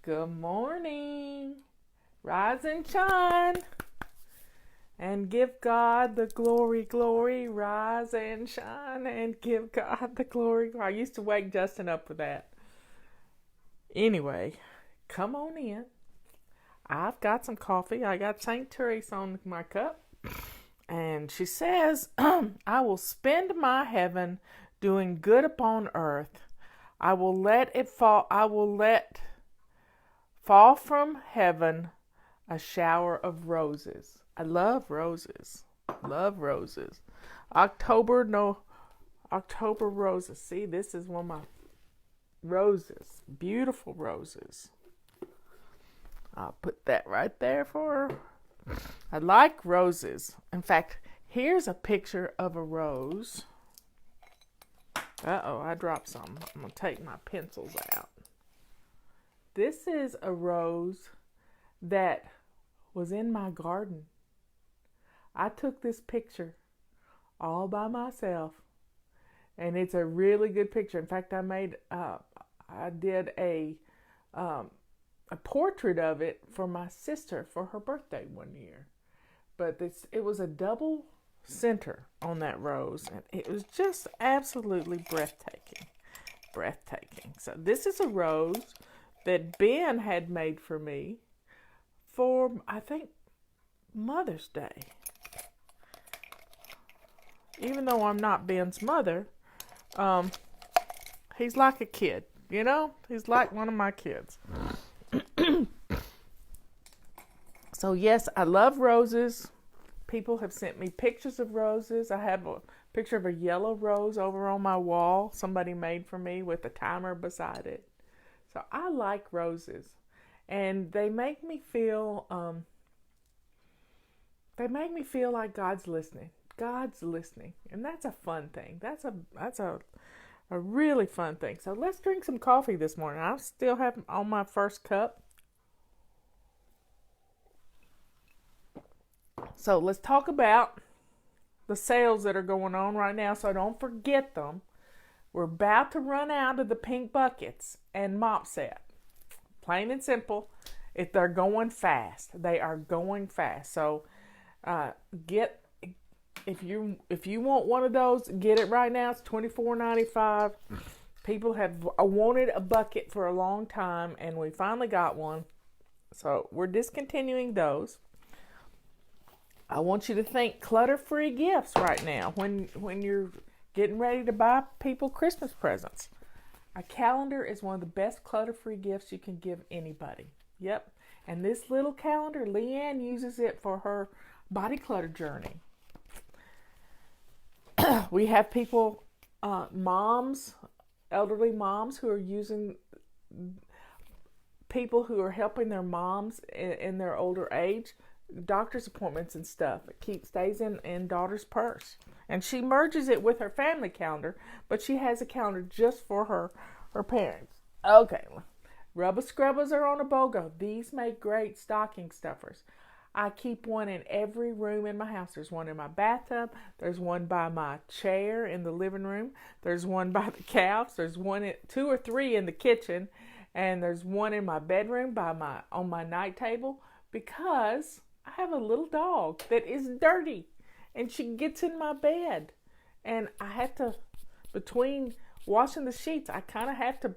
Good morning. Rise and shine and give God the glory, glory. Rise and shine and give God the glory. I used to wake Justin up with that. Anyway, come on in. I've got some coffee. I got St. Teresa on my cup. And she says, I will spend my heaven doing good upon earth. I will let fall from heaven a shower of roses. I love roses. Love roses. October roses. See, this is one of my roses. Beautiful roses. I'll put that right there for her. I like roses. In fact, here's a picture of a rose. Uh-oh, I dropped some. I'm going to take my pencils out. This is a rose that was in my garden. I took this picture all by myself, and it's a really good picture. In fact, I did a portrait of it for my sister for her birthday one year. But it was a double center on that rose, and it was just absolutely breathtaking. Breathtaking. So this is a rose that Ben had made for me for, I think, Mother's Day. Even though I'm not Ben's mother, he's like a kid, you know? He's like one of my kids. So yes, I love roses. People have sent me pictures of roses. I have a picture of a yellow rose over on my wall somebody made for me with a timer beside it. So I like roses, and they make me feel like God's listening. God's listening, and that's a fun thing. That's a really fun thing. So let's drink some coffee this morning. I still have on my first cup. So let's talk about the sales that are going on right now, so don't forget them. We're about to run out of the pink buckets and mop set. Plain and simple. If they're going fast, they are going fast. So if you want one of those, get it right now. It's $24.95. People have wanted a bucket for a long time, and we finally got one. So we're discontinuing those. I want you to think clutter-free gifts right now when you're getting ready to buy people Christmas presents. A calendar is one of the best clutter-free gifts you can give anybody. Yep. And this little calendar, Leanne uses it for her body clutter journey. We have people, moms, elderly moms who are using, people who are helping their moms in their older age, doctor's appointments and stuff. It stays in daughter's purse. And she merges it with her family calendar, but she has a calendar just for her parents. Okay, Rubber Scrubbers are on a BOGO. These make great stocking stuffers. I keep one in every room in my house. There's one in my bathtub. There's one by my chair in the living room. There's one by the couch. There's two or three in the kitchen. And there's one in my bedroom on my night table, because I have a little dog that is dirty, and she gets in my bed, and I have to, between washing the sheets, I kind of have to.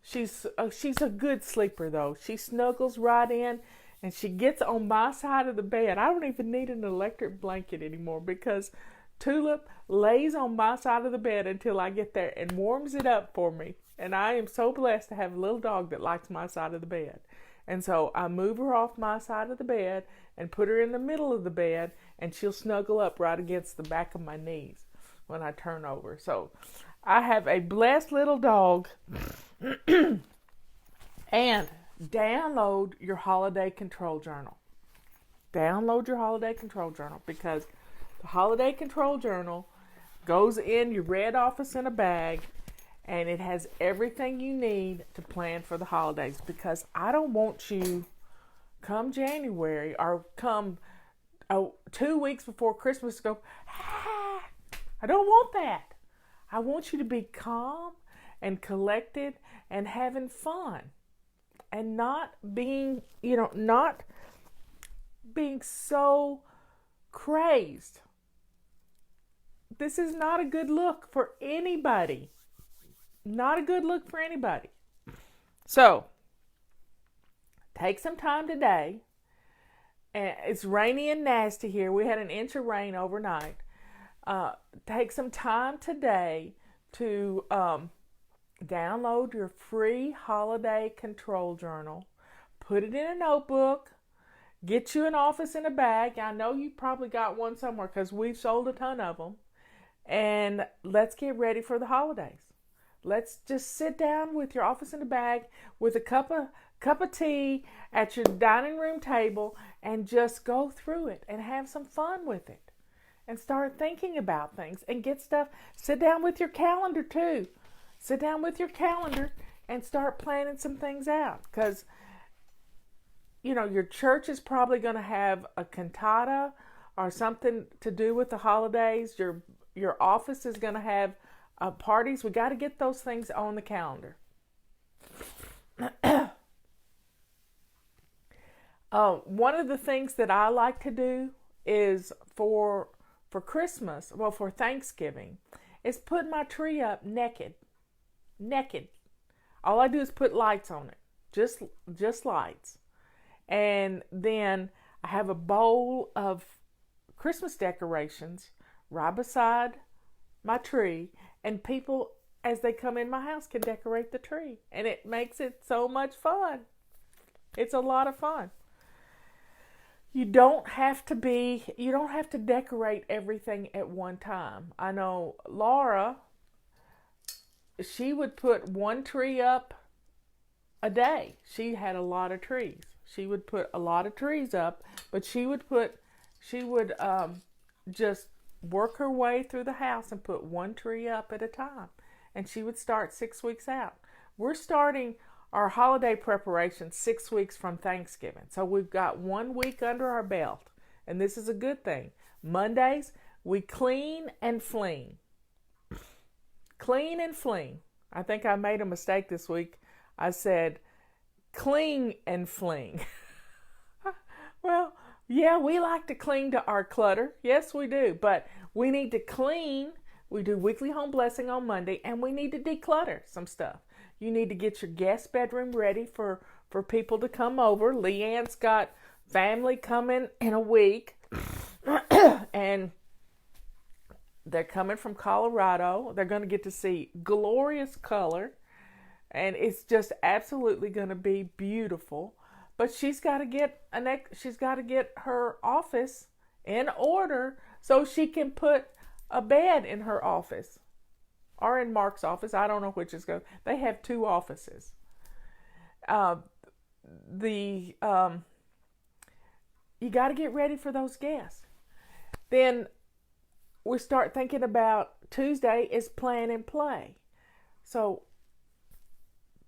She's a good sleeper though. She snuggles right in, and she gets on my side of the bed. I don't even need an electric blanket anymore, because Tulip lays on my side of the bed until I get there and warms it up for me. And I am so blessed to have a little dog that likes my side of the bed. And so I move her off my side of the bed and put her in the middle of the bed, and she'll snuggle up right against the back of my knees when I turn over. So I have a blessed little dog. And download your holiday control journal. Download your holiday control journal, because the holiday control journal goes in your red office in a bag, and it has everything you need to plan for the holidays, because I don't want you come January or come 2 weeks before Christmas to go, I don't want that. I want you to be calm and collected and having fun. and not being, not being so crazed. This is not a good look for anybody. Not a good look for anybody. So, take some time today. And it's rainy and nasty here. We had an inch of rain overnight. Take some time today to download your free holiday control journal. Put it in a notebook. Get you an office in a bag. I know you probably got one somewhere because we've sold a ton of them. And let's get ready for the holidays. Let's just sit down with your office in a bag with a cup of tea at your dining room table and just go through it and have some fun with it. And start thinking about things and get stuff. Sit down with your calendar too. Sit down with your calendar and start planning some things out. Because, your church is probably going to have a cantata or something to do with the holidays. Your office is going to have parties. We got to get those things on the calendar. One of the things that I like to do is for Christmas, for Thanksgiving, is put my tree up naked. All I do is put lights on it, just lights. And then I have a bowl of Christmas decorations right beside my tree, and people, as they come in my house, can decorate the tree. And it makes it so much fun. It's a lot of fun. You don't have to decorate everything at one time. I know Laura, she would put one tree up a day. She had a lot of trees. She would put a lot of trees up, but she would just work her way through the house and put one tree up at a time. And she would start 6 weeks out. We're starting our holiday preparation 6 weeks from Thanksgiving. So we've got 1 week under our belt. And this is a good thing. Mondays, we clean and fling. Clean and fling. I think I made a mistake this week. I said cling and fling. Well, yeah, we like to cling to our clutter. Yes, we do. But we need to clean. We do weekly home blessing on Monday, and we need to declutter some stuff. You need to get your guest bedroom ready for people to come over. Leanne's got family coming in a week, and they're coming from Colorado. They're going to get to see glorious color, and it's just absolutely going to be beautiful. But she's got to get her office in order so she can put a bed in her office. Or in Mark's office. I don't know which is going. They have 2 offices. You got to get ready for those guests. Then we start thinking about Tuesday is plan and play. So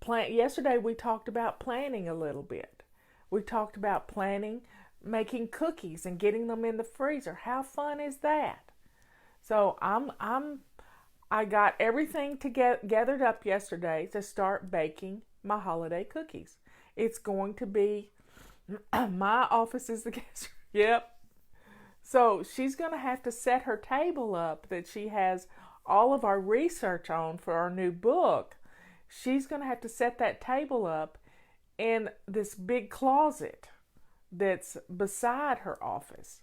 yesterday we talked about planning a little bit. We talked about planning, making cookies and getting them in the freezer. How fun is that? So I got everything gathered up yesterday to start baking my holiday cookies. It's going to be, my office is the guest room. Yep. So she's going to have to set her table up that she has all of our research on for our new book. She's going to have to set that table up in this big closet that's beside her office.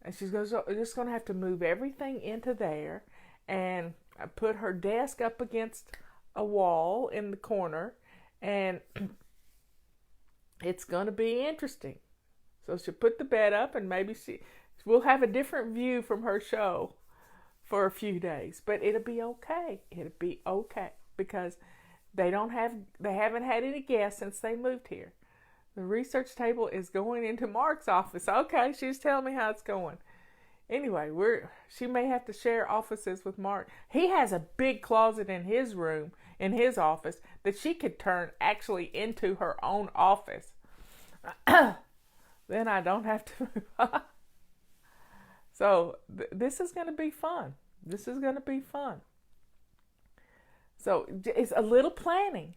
And she's just going to have to move everything into there and put her desk up against a wall in the corner, and it's going to be interesting. So she'll put the bed up, and maybe we'll have a different view from her show for a few days, but it'll be okay. It'll be okay because they haven't had any guests since they moved here. The research table is going into Mark's office. Okay, she's telling me how it's going. Anyway, she may have to share offices with Mark. He has a big closet in his room, in his office, that she could turn actually into her own office. Then I don't have to move. So this is going to be fun. This is going to be fun. So it's a little planning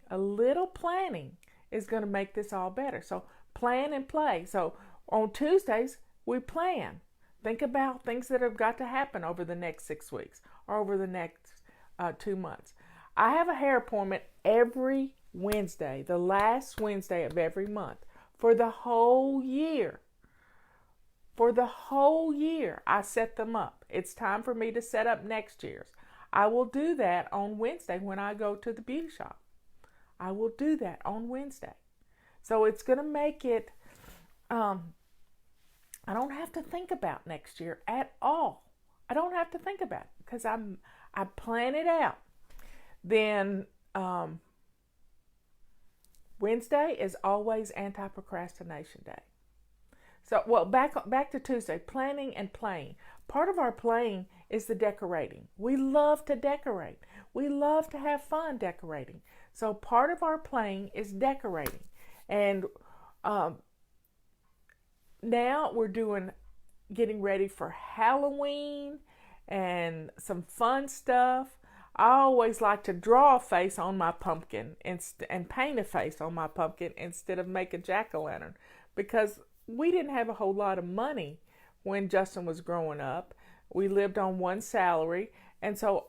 is going to make this all better. So plan and play. So on Tuesdays, we plan. Think about things that have got to happen over the next 6 weeks or over the next 2 months. I have a hair appointment every Wednesday, the last Wednesday of every month for the whole year. For the whole year, I set them up. It's time for me to set up next year's. I will do that on Wednesday when I go to the beauty shop. I will do that on Wednesday. So it's going to make it, I don't have to think about next year at all. I don't have to think about it because I plan it out. Then Wednesday is always anti-procrastination day. So, well, back to Tuesday, planning and playing. Part of our playing is the decorating. We love to decorate. We love to have fun decorating. So part of our playing is decorating. And now we're getting ready for Halloween and some fun stuff. I always like to draw a face on my pumpkin and paint a face on my pumpkin instead of make a jack-o'-lantern, because we didn't have a whole lot of money when Justin was growing up. We lived on one salary, and so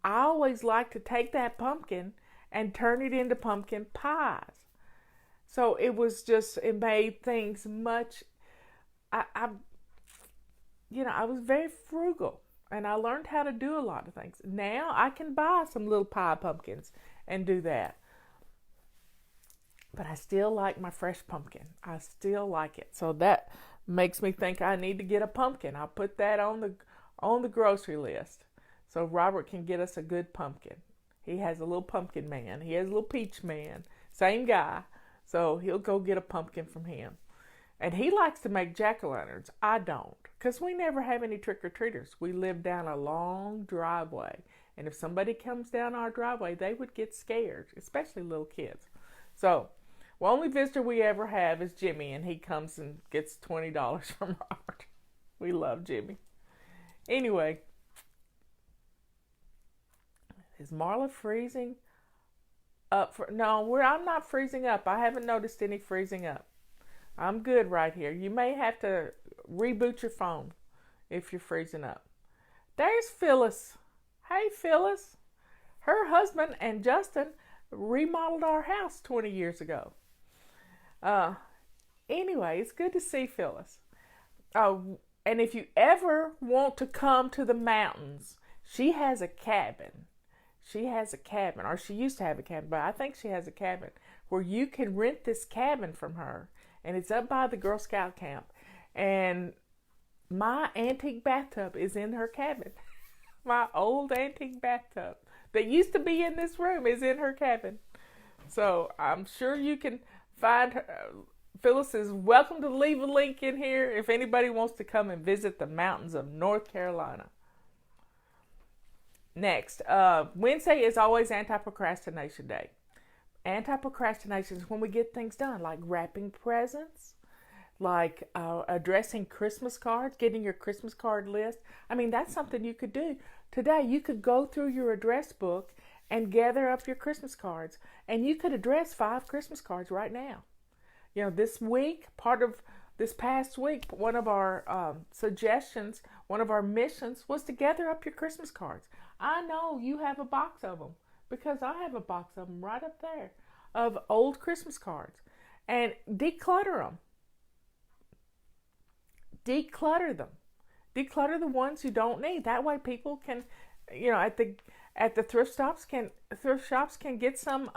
I always like to take that pumpkin and turn it into pumpkin pies. So it made things much, I was very frugal, and I learned how to do a lot of things. Now I can buy some little pie pumpkins and do that. But I still like my fresh pumpkin. I still like it. So that makes me think I need to get a pumpkin. I'll put that on the grocery list so Robert can get us a good pumpkin. He has a little pumpkin man. He has a little peach man. Same guy. So he'll go get a pumpkin from him. And he likes to make jack-o'-lanterns. I don't, because we never have any trick-or-treaters. We live down a long driveway. And if somebody comes down our driveway, they would get scared, especially little kids. So the only visitor we ever have is Jimmy, and he comes and gets $20 from Robert. We love Jimmy. Anyway, is Marla freezing up? No, I'm not freezing up. I haven't noticed any freezing up. I'm good right here. You may have to reboot your phone if you're freezing up. There's Phyllis. Hey, Phyllis. Her husband and Justin remodeled our house 20 years ago. Anyway, it's good to see Phyllis. And if you ever want to come to the mountains, she has a cabin. She has a cabin, or she used to have a cabin, but I think she has a cabin where you can rent this cabin from her. And it's up by the Girl Scout camp. And my antique bathtub is in her cabin. My old antique bathtub that used to be in this room is in her cabin. So I'm sure you can find her. Phyllis is welcome to leave a link in here if anybody wants to come and visit the mountains of North Carolina. Next, Wednesday is always anti-procrastination day. Anti-procrastination is when we get things done, like wrapping presents, like addressing Christmas cards, getting your Christmas card list. I mean, that's something you could do. Today, you could go through your address book and gather up your Christmas cards, and you could address 5 Christmas cards right now. You know, this week, part of this past week, one of our suggestions, one of our missions was to gather up your Christmas cards. I know you have a box of them, because I have a box of them right up there of old Christmas cards. And declutter them. Declutter them. Declutter the ones you don't need. That way people can, at the thrift shops can get some.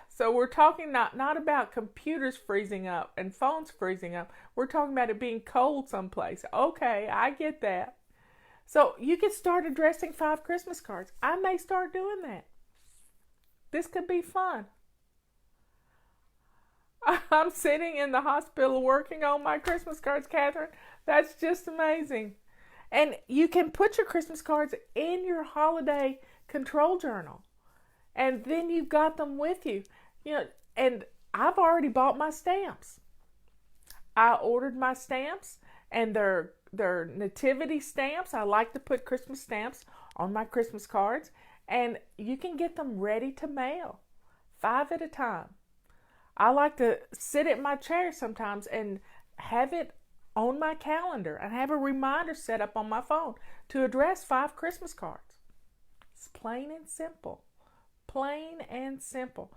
So we're talking not about computers freezing up and phones freezing up. We're talking about it being cold someplace. Okay, I get that. So you can start addressing 5 Christmas cards. I may start doing that. This could be fun. I'm sitting in the hospital working on my Christmas cards, Catherine. That's just amazing. And you can put your Christmas cards in your holiday control journal. And then you've got them with you. And I've already bought my stamps. I ordered my stamps, and they're nativity stamps. I like to put Christmas stamps on my Christmas cards, and you can get them ready to mail 5 at a time. I like to sit at my chair sometimes and have it on my calendar and have a reminder set up on my phone to address 5 Christmas cards. It's plain and simple. Plain and simple.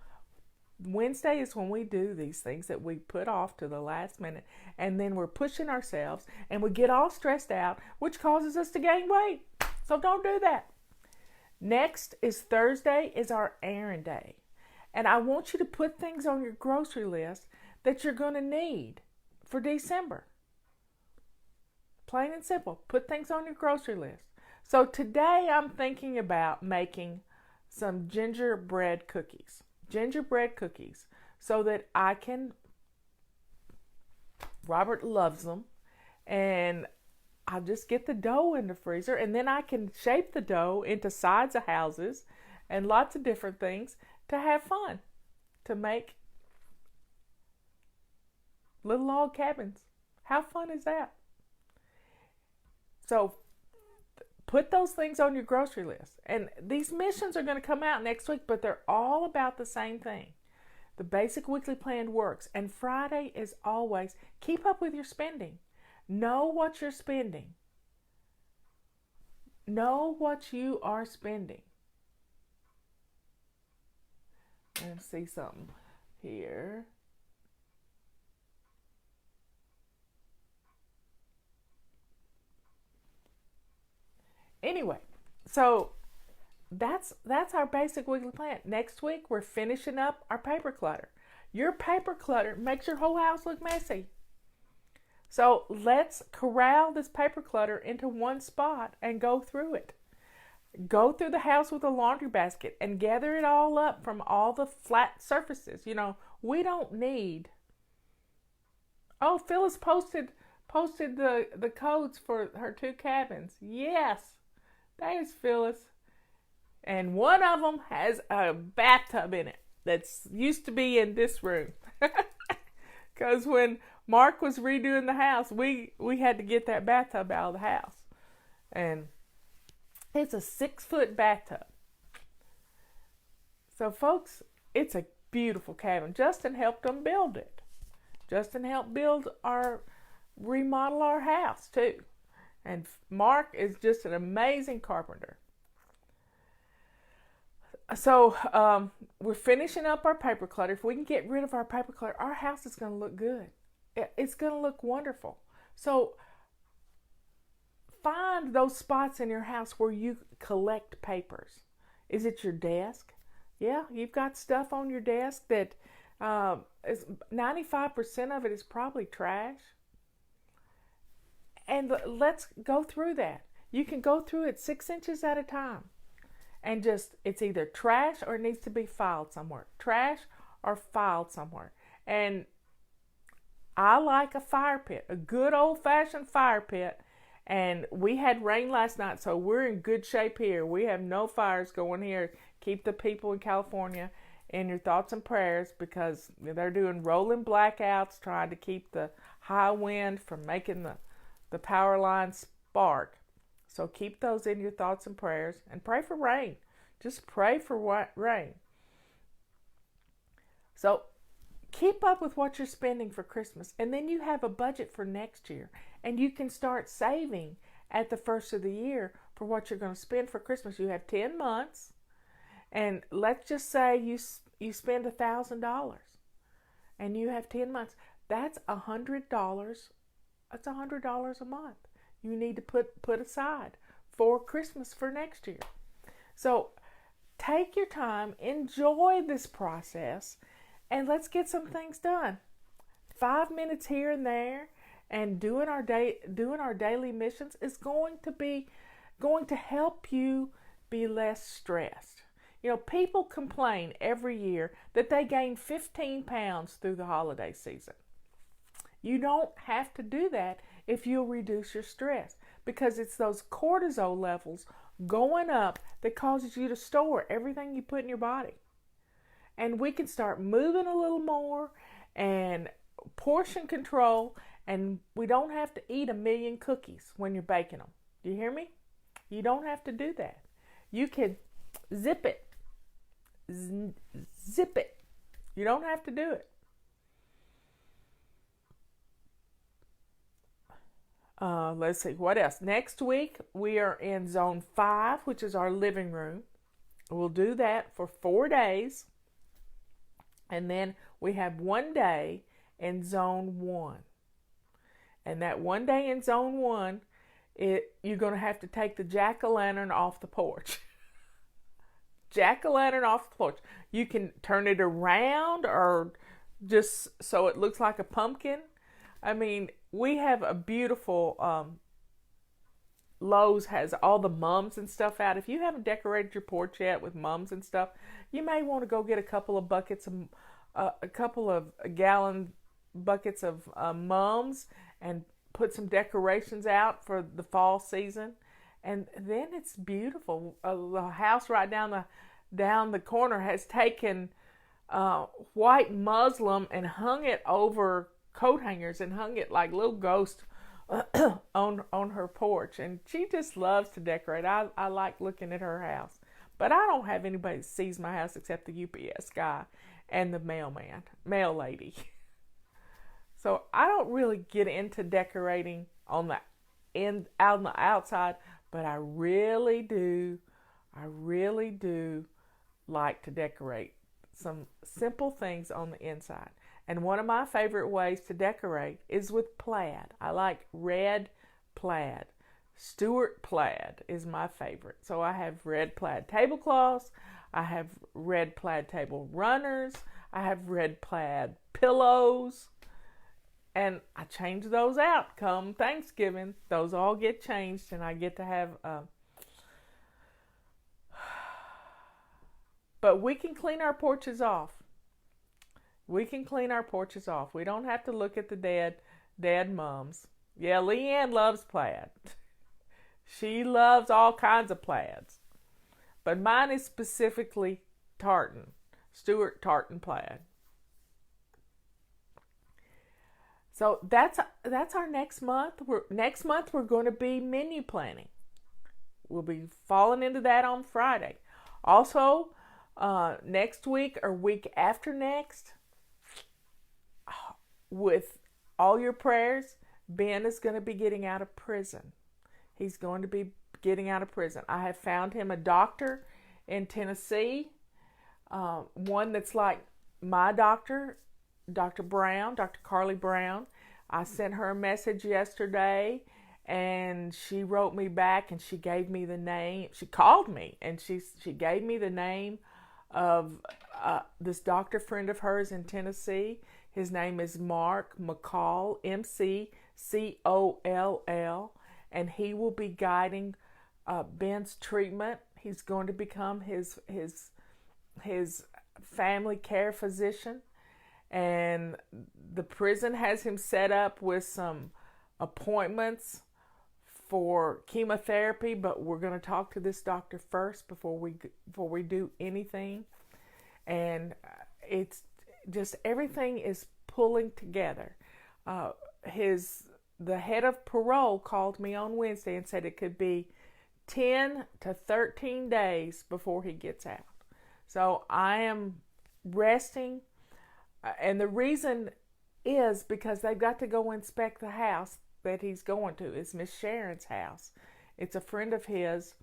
Wednesday is when we do these things that we put off to the last minute, and then we're pushing ourselves and we get all stressed out, which causes us to gain weight. So don't do that. Next is Thursday is our errand day. And I want you to put things on your grocery list that you're going to need for December. Plain and simple. Put things on your grocery list. So today I'm thinking about making some gingerbread cookies. Gingerbread cookies. So that I can, Robert loves them, and I'll just get the dough in the freezer, and then I can shape the dough into sides of houses and lots of different things to have fun, to make little log cabins. How fun is that? So put those things on your grocery list. And these missions are going to come out next week, but they're all about the same thing. The basic weekly plan works. And Friday is always keep up with your spending. Know what you're spending. Know what you are spending. Let's see something here. Anyway, so that's our basic weekly plan. Next week, we're finishing up our paper clutter. Your paper clutter makes your whole house look messy. So let's corral this paper clutter into one spot and go through it. Go through the house with a laundry basket and gather it all up from all the flat surfaces. You know, we don't need. Oh, Phyllis posted the codes for her 2 cabins. Yes, there's Phyllis. And one of them has a bathtub in it that's used to be in this room. Because when Mark was redoing the house, we had to get that bathtub out of the house. And it's a 6-foot bathtub. So folks, it's a beautiful cabin. Justin helped them build it. Justin helped remodel our house too. And Mark is just an amazing carpenter. So we're finishing up our paper clutter. If we can get rid of our paper clutter, our house is going to look good. It's going to look wonderful. So find those spots in your house where you collect papers. Is it your desk? Yeah, you've got stuff on your desk that is 95% of it is probably trash. And let's go through that. You can go through it 6 inches at a time. And it's either trash or it needs to be filed somewhere. Trash or filed somewhere. And I like a fire pit, a good old-fashioned fire pit. And we had rain last night, so we're in good shape here. We have no fires going here. Keep the people in California in your thoughts and prayers, because they're doing rolling blackouts, trying to keep the high wind from making the power lines spark. So keep those in your thoughts and prayers, and pray for rain. Just pray for rain. So keep up with what you're spending for Christmas, and then you have a budget for next year, and you can start saving at the first of the year for what you're going to spend for Christmas. You have 10 months, and let's just say you spend $1,000, and you have 10 months. That's $100. That's $100 a month you need to put aside for Christmas for next year. So take your time, enjoy this process, and let's get some things done. 5 minutes here and there, and doing our daily missions is going to help you be less stressed. You know, people complain every year that they gain 15 pounds through the holiday season. You don't have to do that if you'll reduce your stress, because it's those cortisol levels going up that causes you to store everything you put in your body. And we can start moving a little more and portion control, and we don't have to eat 1,000,000 cookies when you're baking them. Do you hear me? You don't have to do that. You can zip it You don't have to do it. Let's see, what else? Next week, we are in Zone 5, which is our living room. We'll do that for 4 days. And then we have 1 day in Zone 1. And that 1 day in Zone 1, you're going to have to take the jack-o'-lantern off the porch. Jack-o'-lantern off the porch. You can turn it around or just so it looks like a pumpkin. I mean, we have a beautiful, Lowe's has all the mums and stuff out. If you haven't decorated your porch yet with mums and stuff, you may want to go get a couple of buckets of, a couple of gallon buckets of mums and put some decorations out for the fall season. And then it's beautiful. The house right down the corner has taken white muslin and hung it over coat hangers and hung it like little ghosts on her porch. And she just loves to decorate. I like looking at her house. But I don't have anybody that sees my house except the UPS guy and the mail lady. So I don't really get into decorating on the out on the outside, but I really do like to decorate some simple things on the inside. And one of my favorite ways to decorate is with plaid. I like red plaid. Stuart plaid is my favorite. So I have red plaid tablecloths. I have red plaid table runners. I have red plaid pillows. And I change those out come Thanksgiving. Those all get changed and I get to have... But we can clean our porches off. We can clean our porches off. We don't have to look at the dead mums. Yeah, Leanne loves plaid. She loves all kinds of plaids. But mine is specifically tartan. Stuart tartan plaid. So that's our next month. Next month we're going to be menu planning. We'll be falling into that on Friday. Also, next week or week after next, with all your prayers, Ben is going to be getting out of prison. He's going to be getting out of prison. I have found him a doctor in Tennessee, one that's like my doctor, Dr. Brown, Dr. Carly Brown. I sent her a message yesterday, and she wrote me back, and she gave me the name. She called me, and she gave me the name of this doctor friend of hers in Tennessee. His name is Mark McCall, McColl, and he will be guiding Ben's treatment. He's going to become his family care physician, and the prison has him set up with some appointments for chemotherapy. But we're going to talk to this doctor first before we do anything, and it's just everything is pulling together. The head of parole called me on Wednesday and said it could be 10 to 13 days before he gets out. So I am resting, and the reason is because they've got to go inspect the house that he's going to. It's Miss Sharon's house. It's a friend of his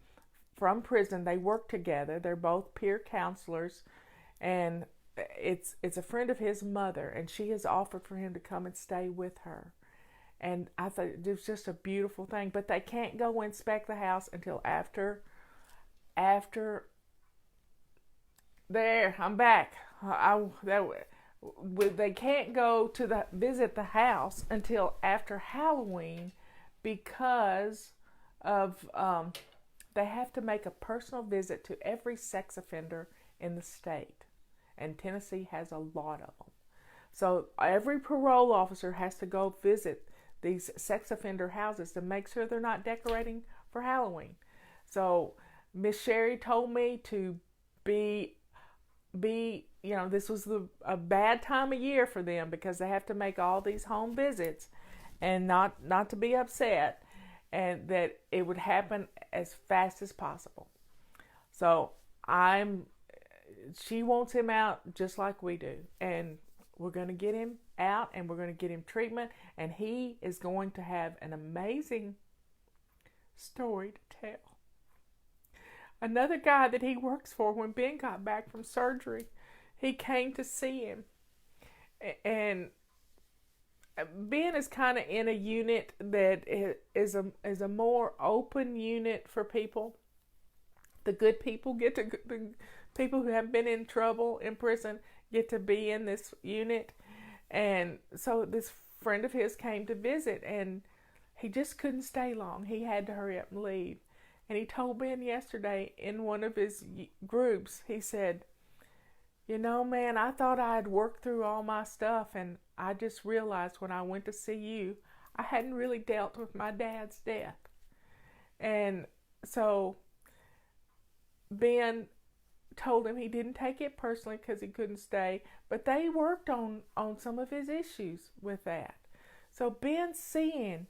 from prison. They work together. They're both peer counselors, and it's a friend of his mother, and she has offered for him to come and stay with her. And I thought it was just a beautiful thing. But they can't go inspect the house until after there, I'm back. They can't go to visit the house until after Halloween because of they have to make a personal visit to every sex offender in the state. And Tennessee has a lot of them. So every parole officer has to go visit these sex offender houses to make sure they're not decorating for Halloween. So Miss Sherry told me to be this was a bad time of year for them because they have to make all these home visits, and not to be upset, and that it would happen as fast as possible. So I'm she wants him out just like we do. And we're going to get him out and we're going to get him treatment. And he is going to have an amazing story to tell. Another guy that he works for, when Ben got back from surgery, he came to see him. And Ben is kind of in a unit that is a more open unit for people. The good people get to, the people who have been in trouble in prison get to be in this unit. And so this friend of his came to visit, and he just couldn't stay long. He had to hurry up and leave. And he told Ben yesterday in one of his groups, he said, you know, man, I thought I had worked through all my stuff, and I just realized when I went to see you, I hadn't really dealt with my dad's death. And so Ben told him he didn't take it personally because he couldn't stay, but they worked on some of his issues with that. So Ben's seeing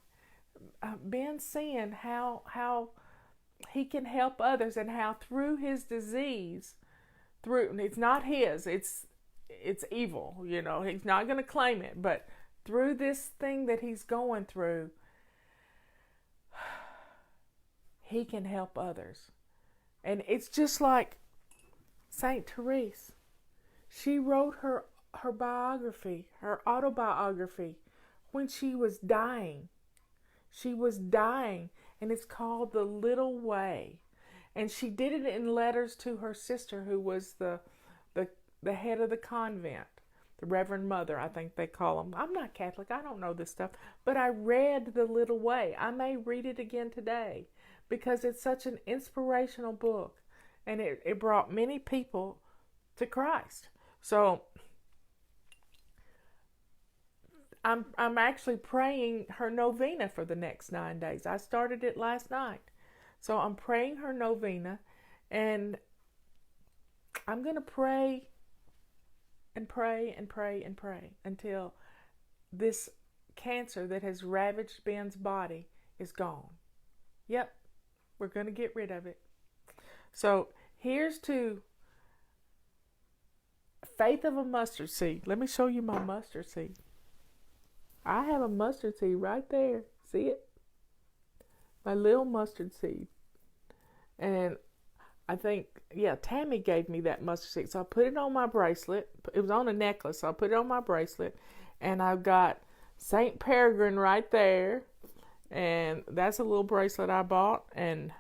how he can help others, and how through his disease, it's not his, it's evil, you know, he's not going to claim it, but through this thing that he's going through, he can help others. And it's just like Saint Therese. She wrote her biography, her autobiography, when she was dying. She was dying, and it's called The Little Way. And she did it in letters to her sister, who was the head of the convent, the Reverend Mother, I think they call them. I'm not Catholic, I don't know this stuff, but I read The Little Way. I may read it again today because it's such an inspirational book, and it brought many people to Christ. So I'm actually praying her novena for the next 9 days. I started it last night. So I'm praying her novena, and I'm going to pray and pray and pray and pray until this cancer that has ravaged Ben's body is gone. Yep, we're going to get rid of it. So here's to faith of a mustard seed. Let me show you my mustard seed. I have a mustard seed right there. See it? My little mustard seed. And I think, Tammy gave me that mustard seed. So I put it on my bracelet. It was on a necklace, so I put it on my bracelet. And I've got St. Peregrine right there. And that's a little bracelet I bought. And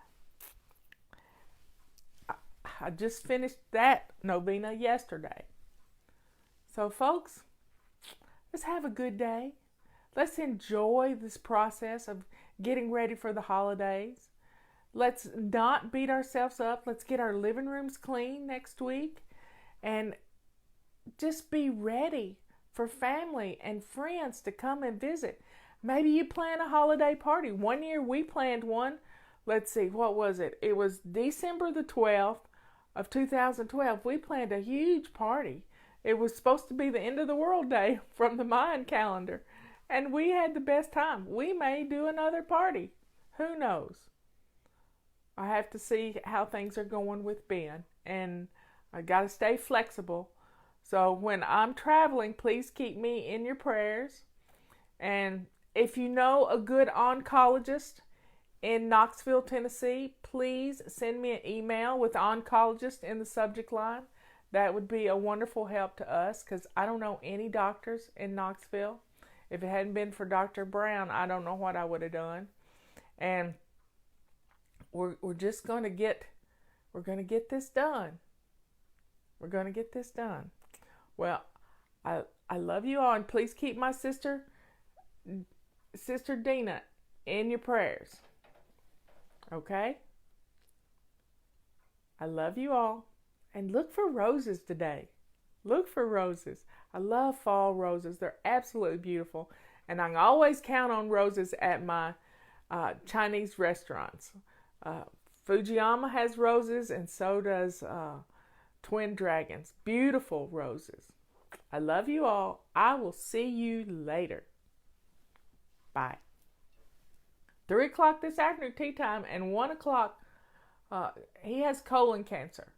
I just finished that novena yesterday. So folks, let's have a good day. Let's enjoy this process of getting ready for the holidays. Let's not beat ourselves up. Let's get our living rooms clean next week. And just be ready for family and friends to come and visit. Maybe you plan a holiday party. One year we planned one. Let's see, what was it? It was December the 12th of 2012. We planned a huge party. It was supposed to be the end of the world day from the Mayan calendar. And we had the best time. We may do another party. Who knows? I have to see how things are going with Ben. And I got to stay flexible. So when I'm traveling, please keep me in your prayers. And if you know a good oncologist in Knoxville, Tennessee, please send me an email with oncologist in the subject line. That would be a wonderful help to us, because I don't know any doctors in Knoxville. If it hadn't been for Dr. Brown, I don't know what I would have done. And we're just going to get this done. We're going to get this done. Well, I love you all, and please keep my sister Dina in your prayers. Okay? I love you all. And look for roses today. Look for roses. I love fall roses. They're absolutely beautiful. And I can always count on roses at my Chinese restaurants. Fujiyama has roses, and so does Twin Dragons. Beautiful roses. I love you all. I will see you later. Bye. 3 o'clock this afternoon, tea time, and 1 o'clock, he has colon cancer.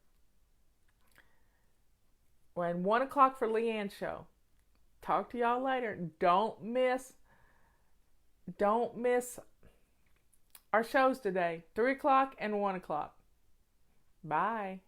And 1 o'clock for Leanne's show. Talk to y'all later. Don't miss our shows today. 3 o'clock and 1 o'clock. Bye.